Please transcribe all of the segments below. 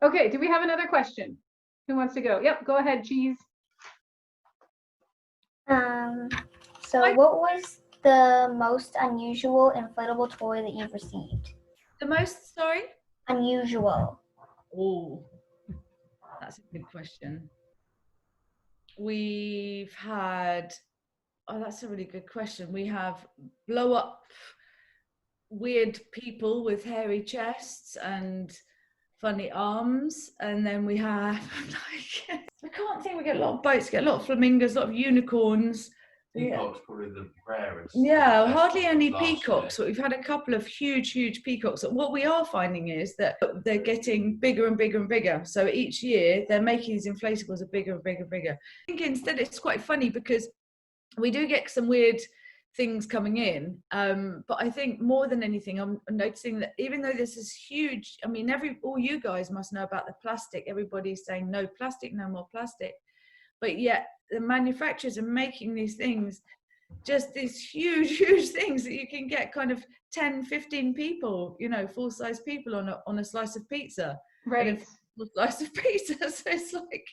Okay, do we have another question? Who wants to go? Yep, go ahead, Cheese. So what was the most unusual inflatable toy that you've received? The most, sorry? Unusual. Oh, that's a good question. We've had, that's a really good question. We have blow up weird people with hairy chests and funny arms, and then we have like, I can't think, we get a lot of boats, get a lot of flamingos, a lot of unicorns. Peacock's probably the rarest. Yeah, hardly any peacocks, but we've had a couple of huge peacocks. What we are finding is that they're getting bigger and bigger and bigger. So each year they're making these inflatables are bigger and bigger and bigger. I think instead it's quite funny because we do get some weird things coming in, but I think more than anything I'm noticing that even though this is huge, I mean all you guys must know about the plastic. Everybody's saying no plastic, no more plastic, but yet the manufacturers are making these things, just these huge things that you can get kind of 10-15 people, full-size people on a slice of pizza. Right. Slice of pizza. So it's like,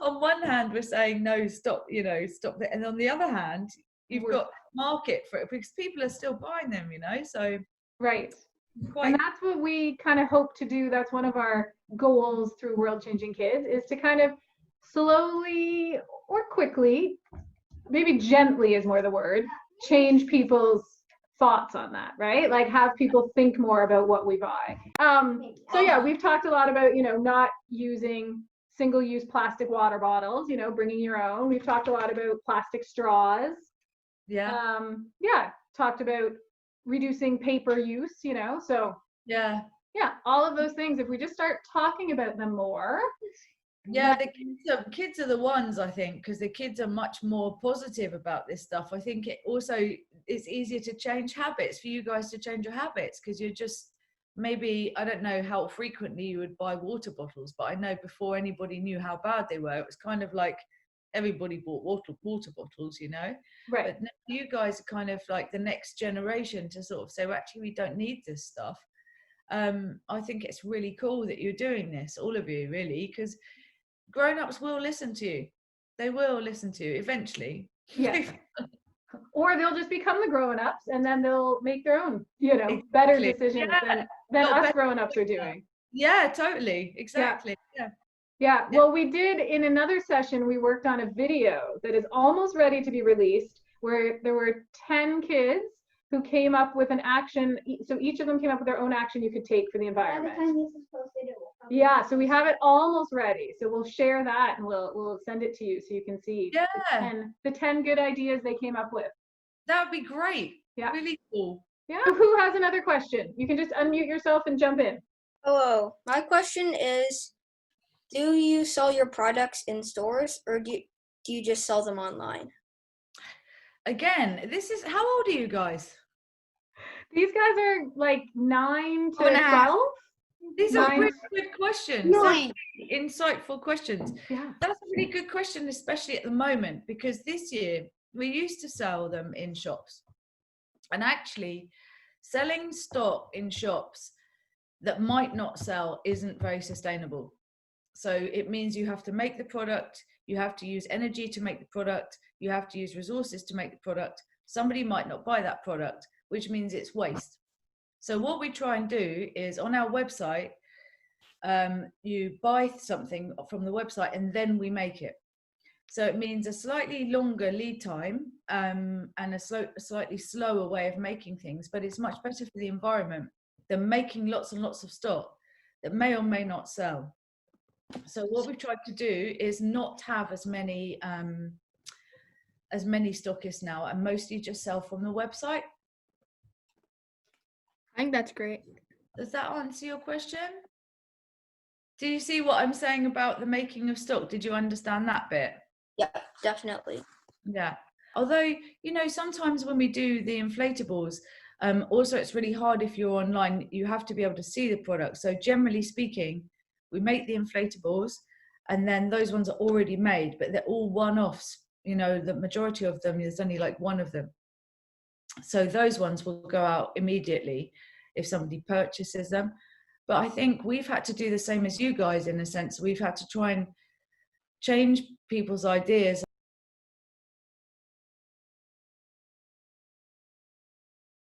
on one hand we're saying no, stop it, and on the other hand you've got market for it because people are still buying them, so right. And that's what we kind of hope to do. That's one of our goals through World Changing Kids, is to kind of slowly or quickly, maybe gently is more the word, change people's thoughts on that, right? Like have people think more about what we buy. So yeah, we've talked a lot about, not using single-use plastic water bottles, bringing your own. We've talked a lot about plastic straws. Yeah. Talked about reducing paper use, so yeah, all of those things, if we just start talking about them more. Yeah, the kids are the ones, I think, because the kids are much more positive about this stuff. I think it's easier to change habits, for you guys to change your habits, because you're just, maybe, I don't know how frequently you would buy water bottles, but I know before anybody knew how bad they were, it was kind of like everybody bought water bottles, Right. But you guys are kind of like the next generation to sort of say, well, actually, we don't need this stuff. I think it's really cool that you're doing this, all of you, really, because grown-ups will listen to you. They will listen to you eventually. Yeah. Or they'll just become the grown-ups and then they'll make their own, better decisions than us grown-ups are doing. Yeah, totally. Exactly. Yeah. Well, we did, in another session, we worked on a video that is almost ready to be released, where there were 10 kids who came up with an action. So each of them came up with their own action you could take for the environment. Yeah, so we have it almost ready. So we'll share that and we'll send it to you so you can see the 10 good ideas they came up with. That would be great. Yeah. Really cool. Yeah. Who has another question? You can just unmute yourself and jump in. Hello. My question is, do you sell your products in stores or do you just sell them online? Again, how old are you guys? These guys are like 9 to 12. These are really good questions. Insightful questions. Yeah. That's a really good question, especially at the moment, because this year we used to sell them in shops. And actually, selling stock in shops that might not sell isn't very sustainable. So it means you have to make the product, you have to use energy to make the product, you have to use resources to make the product. Somebody might not buy that product, which means it's waste. So what we try and do is, on our website, you buy something from the website and then we make it. So it means a slightly longer lead time and a slightly slower way of making things, but it's much better for the environment than making lots and lots of stock that may or may not sell. So what we've tried to do is not have as many stockists now, and mostly just sell from the website. I think that's great. Does that answer your question? Do you see what I'm saying about the making of stock? Did you understand that bit? Yeah, definitely. Yeah. Although, sometimes when we do the inflatables, also it's really hard if you're online, you have to be able to see the product. So generally speaking, we make the inflatables and then those ones are already made, but they're all one-offs. The majority of them, there's only like one of them. So those ones will go out immediately if somebody purchases them. But I think we've had to do the same as you guys in a sense. We've had to try and change people's ideas